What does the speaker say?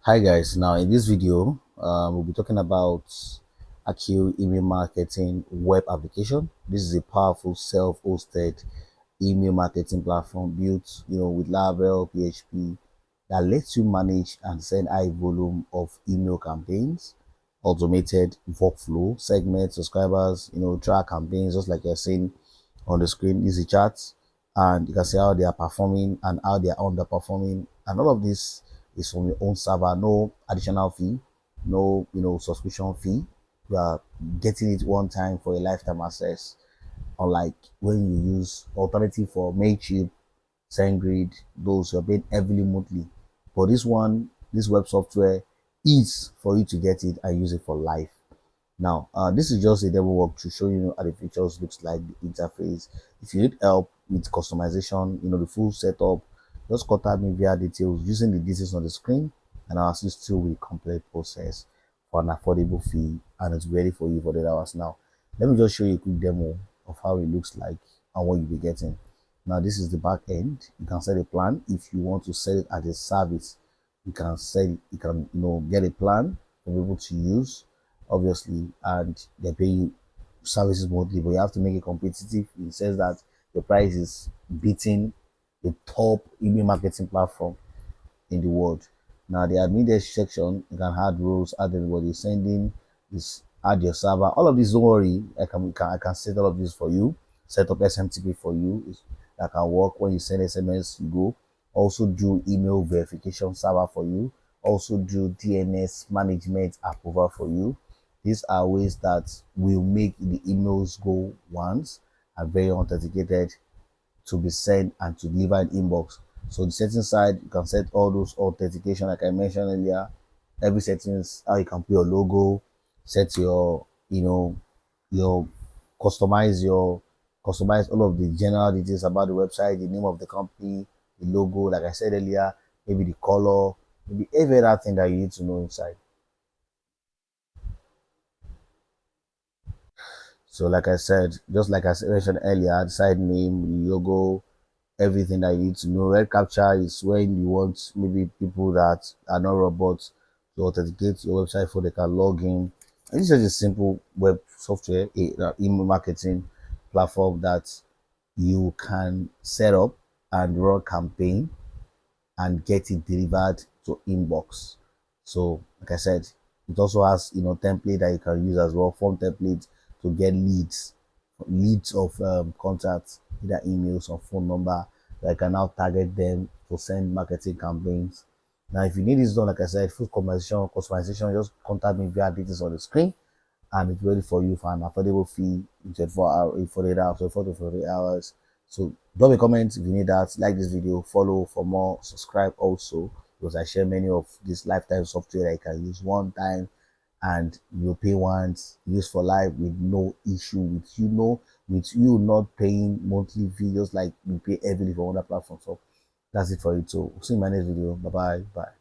Hi guys, now in this video, we'll be talking about Acelle email marketing web application. This is a powerful self-hosted email marketing platform built, with Laravel PHP that lets you manage and send high volume of email campaigns, automated workflow, segment subscribers, track campaigns, just like you're seeing on the screen, easy charts, and you can see how they are performing and how they are underperforming, and all of this is from your own server. No additional fee, no subscription fee. You are getting it one time for a lifetime access, unlike when you use alternative for Mailchimp, SendGrid, those you're paying heavily monthly. But this web software is for you to get it and use it for life. Now, this is just a demo work to show you how the features looks like, the interface. If you need help with customization, the full setup, just contact me via details using the details on the screen, and I'll assist you with the complete process for an affordable fee, and it's ready for you for the hours. Now, let me just show you a quick demo of how it looks like and what you'll be getting. Now, this is the back end. You can set a plan. If you want to sell it as a service, you can sell, you can get a plan for people to use, obviously, and they pay you services monthly, but you have to make it competitive. It says that the price is beating the top email marketing platform in the world. Now, the admin section, you can add rules, add everybody sending this, add your server, all of this. Don't worry, I can set all of this for you, set up SMTP for you. That can work when you send SMS. You go also do email verification server for you, also do DNS management approval for you. These are ways that will make the emails go once and very authenticated to be sent and to deliver in inbox. So the setting side, you can set all those authentication like I mentioned earlier. Every settings, how you can put your logo, set your customize all of the general details about the website, the name of the company, the logo, like I said earlier, maybe the color, maybe every other thing that you need to know inside. So like I said, just like I mentioned earlier, the site name, the logo, everything that you need to know. Red capture is when you want maybe people that are not robots to authenticate your website so they can log in. And this is a simple web software, email marketing platform that you can set up and run campaign and get it delivered to inbox. So like I said, it also has template that you can use as well, form template to get leads of contacts, either emails or phone number, that I can now target them to send marketing campaigns. Now, if you need this done, like I said, full customization, just contact me via details on the screen, and it's ready for you for an affordable fee in 24 hours, 48 hours, 24 to 48 hours. So drop a comment if you need that. Like this video, follow for more, subscribe also, because I share many of this lifetime software that you can use one time and you pay once, use for life with no issue, with you not paying monthly fee just like you pay heavily for other platforms. So that's it for you. So see you in my next video. Bye bye.